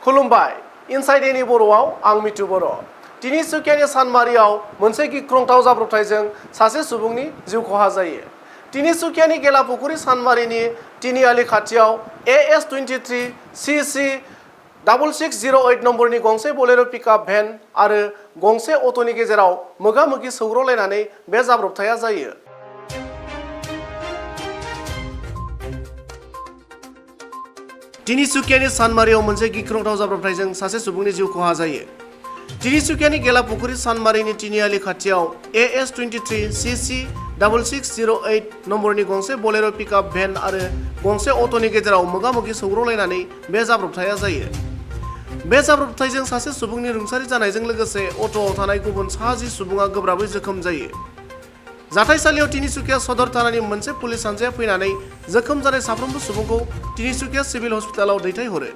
खुलुमबाय inside any बर'आव आं मिथु बर'। तिनिसुकियानि सानमारियाव मोनसे गिख्रंथाव जाब्रबथायजों सासे सुबुंनि जिउ खहा जायो। तिनिसुकियानि गेलापुखुरी सानमारिनि तिनिआलि खाथियाव AS23 CC 6608 नम्बरनि गंसे बोलेरो पिकआप भेन आरो गंसे अट'नि गेजेराव मोगा-मोगि सौग्रावलायनानै बे जाब्रबथाया जायो। तिनिसुकियानि सानमारियाव मोनसे गिख्रंथाव जाब्रबथायजों सासे सुबुंनि जिउ खहा जायो। तिनिसुकियानि गेलापुखुरी सानमारिनि तिनिआलि खाथियाव AS23 CC 6608 नम्बरनि गंसे बोलेरो पिकआप भेन आरो गंसे अट'नि गेजेराव मोगा-मोगि सौग्रावलायनानै बे जाब्रबथाया जायो। बे जाब्रबथायजों सासे सुबुंनि रुंसारि जानायजों लोगोसे अट'आव थानाय गुबुन सा 10 सुबुङा गोब्राबै जोखोम जायो। जाथायसालियाव तिनिसुकिया सदर थानानि मोनसे पुलिस हानजाया फैनानै जोखोम जानाय साफ्रोमबो सुबुंखौ तिनिसुकिया सिभिल हस्पिटालाव दैथायहरो।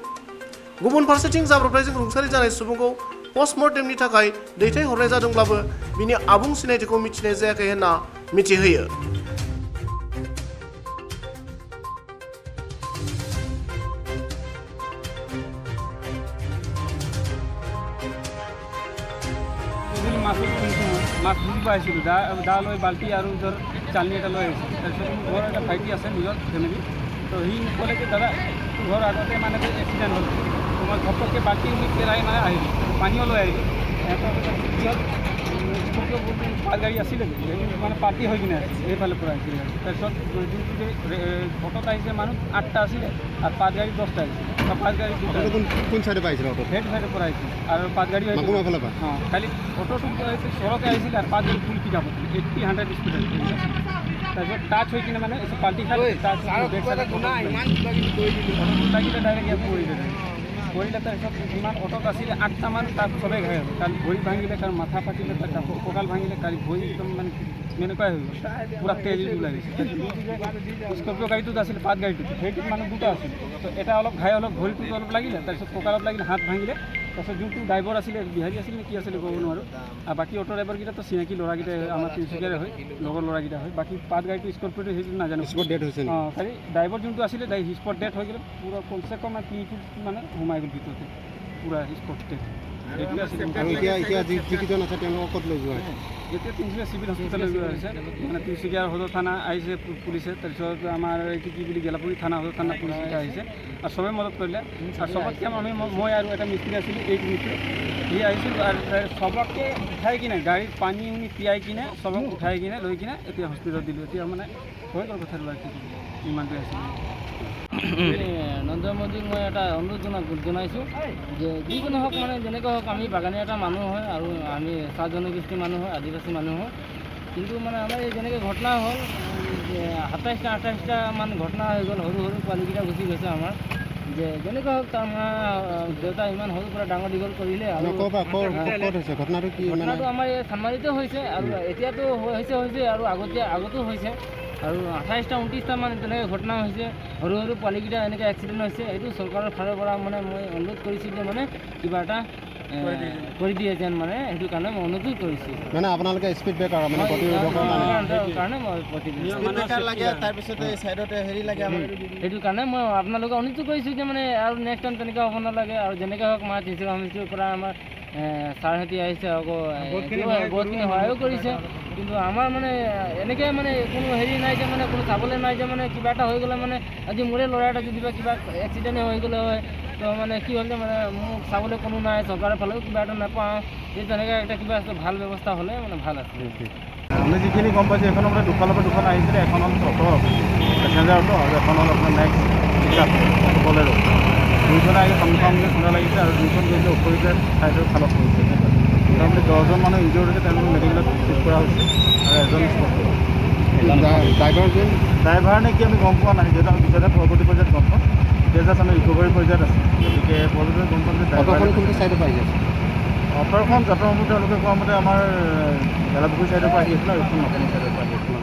गुबुन फारसेथिं जाब्रबथायजों रुंसारि जानाय सुबुंखौ पस्टमर्टेमनि थाखाय दैथायहरनाय जादोंब्लाबो बिनि आबुं सिनायथिखौ मिथिनाय जायाखै होनना मिथिहोयो। মাছ ধুব আহিছিলোঁ দা লৈ বাল্টি আৰু ধৰ চালনি এটা লৈ আহিছিলোঁ। তাৰপিছত মোৰ ঘৰৰ এটা ভাইটি আছে নিজৰ ফেমিলি, তো সি ক'লে কি দাদা ঘৰ আগতে মানে এক্সিডেণ্ট হ'ল, তো মই ঘপককৈ বাল্টি পেলাই মানে আহিলোঁ, পানীও লৈ আহিলোঁ। সিহঁত পাল গাড়ী আছিলে মানে পাৰ্টি হৈ কিনে এইফালৰ পৰা আহিছিলে। তাৰপিছত যোনটো যে অট'ত আহিছে মানুহ 8টা আছিলে আৰু পাত গাড়ী 10টা আহিছিলে। পাত গাড়ী কোন চাইডে পাইছিল অটো? সেইটো চাইডৰ পৰা আহিছিল আৰু পাত গাড়ী আহিছিল। অঁ, খালি অটোটো সৰহকৈ আহিছিলে আৰু পাত গাড়ী ফুল পিক আপ হৈছিল 80-100 স্পীড আহিছিল। তাৰপিছত টাচ হৈ কিনে মানে পাল্টি খাই টাচ লাগিলে ডাইৰেক্ট ইয়াত পৰিলে। তাৰপিছত যিমান অট'ত আছিলে 8টা মান তাত চবেই ঘাই হ'ল। কালি ভৰি ভাঙিলে, কালি মাথা ফাটিলে, তাৰ কঁকাল ভাঙিলে, কালি ভৰি একদম মানে এনেকুৱাই হৈ গ'ল, পূৰা তেজ ওলাই গৈছে। স্কৰ্পিঅ' গাড়ীটোত আছিলে, পাত গাড়ীটোত সেইটোত মানে 2টা আছিলে। তো এটা অলপ ঘাই অলপ ভৰিটোত অলপ লাগিলে, তাৰপিছত কঁকালত লাগিলে, হাত ভাঙিলে। তাৰপিছত যোনটো ড্ৰাইভাৰ আছিলে বিহাৰী আছিলে নে কি আছিলে ক'ব নোৱাৰোঁ। আৰু বাকী অটো ড্ৰাইভাৰকেইটাতো চিনাকি ল'ৰাকেইটা আমাৰ তিনিচুকীয়াৰে হয়, লগৰ ল'ৰাকেইটা হয়। বাকী পাত গাড়ীটো স্কৰ্পিঅ'টো সেইটো নাজানো। স্পট ডেট হৈছে অঁ, খালি ড্ৰাইভাৰ যোনটো আছিলে স্পট ডেট হৈ গ'লে, পূৰা কমচে কম 3 ফুট মানে সোমাই গ'ল ভিতৰতে, পূৰা স্পট ডেট। এইটোৱে আছিলে। এতিয়া যিকেইজন আছে তেওঁলোকক ক'ত লৈ যোৱা হৈছে? এতিয়া তিনিচুকীয়া চিভিল হস্পিটেললৈ যোৱা হৈছে। মানে তিনিচুকীয়া সদৰ থানা আহিছে পুলিচে, তাৰপিছত আমাৰ এইটো কি বুলি গেলাপুৰী থানা সদৰ থানা পুলিচকেইটা আহিছে আৰু চবেই মদত কৰিলে। আৰু চবতকৈ মই আৰু এটা মিস্ত্ৰী আছিলোঁ, এইটো মিস্ত্ৰী সি আহিছিলোঁ আৰু চবকে উঠাই কিনে গাড়ীত পানী তিয়াই কিনে চবক উঠাই কিনে লৈ কিনে এতিয়া হস্পিটেলত দিলোঁ। এতিয়া মানে হৈ গ'ল কথাটো আৰু কি ইমানটোৱে আছিলে। নৰেন্দ্ৰ মোদীক মই এটা অনুৰোধ জনাইছোঁ যে যিকোনো হওক মানে যেনেকৈ হওক আমি বাগানীয়া এটা মানুহ হয় আৰু আমি চাহ জনগোষ্ঠীৰ মানুহ হয়, আদিবাসী মানুহ হয়। কিন্তু মানে আমাৰ এই যেনেকৈ ঘটনা হ'ল যে 27টা মান ঘটনা হৈ গ'ল, সৰু সৰু পোৱালীকেইটা গুচি গৈছে আমাৰ। যে যেনেকৈ হওক তাৰ দেউতা ইমান সৰুৰ পৰা ডাঙৰ দীঘল কৰিলে। আৰু ঘটনাটো আমাৰ এই চানমাৰিতে হৈছে আৰু এতিয়াতো হৈছে আৰু আগতো হৈছে আৰু 28টা 29টা মান তেনেকৈ ঘটনা হৈছে, সৰু সৰু পোৱালীকেইটা এনেকৈ এক্সিডেণ্ট হৈছে। এইটো চৰকাৰৰ ফালৰ পৰা মানে মই অনুৰোধ কৰিছোঁ যে মানে কিবা এটা কৰি দিয়ে যেন, মানে সেইটো কাৰণে মই অনুৰোধ কৰিছোঁ। মানে আপোনালোকে স্পীড ব্ৰেকাৰ মানে কাৰণে মই তাৰপিছতে ছাইডতে হেৰি লাগে, সেইটো কাৰণে মই আপোনালোকে অনুৰোধ কৰিছোঁ যে মানে আৰু নেক্সট টাইম তেনেকৈ হ'ব নালাগে। আৰু যেনেকৈ হওক আমাৰ তিনিচুকীয়া সমিতিৰ পৰা আমাৰ ছাৰহঁতি আহিছে, আকৌ বহুতখিনি সহায়ো কৰিছে। কিন্তু আমাৰ মানে এনেকৈ মানে কোনো হেৰি নাই যে মানে কোনো চাবলৈ নাই যে মানে কিবা এটা হৈ গ'লে মানে আজি মোৰে ল'ৰা এটা যদি কিবা এক্সিডেণ্টে হৈ গ'লে হয়, তো মানে কি হ'ল যে মানে মোক চাবলৈ কোনো নাই, চৰকাৰৰ ফালেও কিবা এটা নাপাওঁ। যে তেনেকৈ এটা কিবা ভাল ব্যৱস্থা হ'লে মানে ভাল আছিল। আমি যিখিনি গম পাইছোঁ এখন মানে দুফালৰ পৰা দুখন আহিছিলে, এখন হ'ল অটো পেচেঞ্জাৰ অটো আৰু এখন হ'ল আপোনাৰ নেক্সট পিকআপ বলেৰো। দুইজনে আহি সন্মুখে খুন্দা লাগিছে আৰু দুইখন গৈছে অপজিট ছাইডৰ ফালত পৰিছে। মোটামুটি 10জন মানুহ ইনজিয়ৰ্ড হৈছে, তেওঁলোকক মেডিকেলত চিফ্ট কৰা হৈছে আৰু এজন ড্ৰাইভাৰ নে কি আমি গম পোৱা নাই, যিহেতু আমি পিছতে পৰৱৰ্তী পৰ্যায়ত গম পাম। এতিয়া জাষ্ট আমি ৰিকভাৰী পৰ্যায়ত আছোঁ, গতিকে পৰৱৰ্তী গম পাম যে অটোখন কোনটো ছাইডৰ পৰা আহি আছে? অটৰখন যাত্ৰাসমূহ তেওঁলোকে কোৱা মতে আমাৰ গেলাপুখুৰী ছাইডৰ পৰা আহি আছিলে আৰু এখন নতুন ছাইডৰ পৰা আহি আছিলে।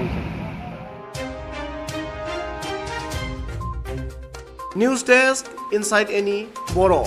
News desk Inside NE Bodo.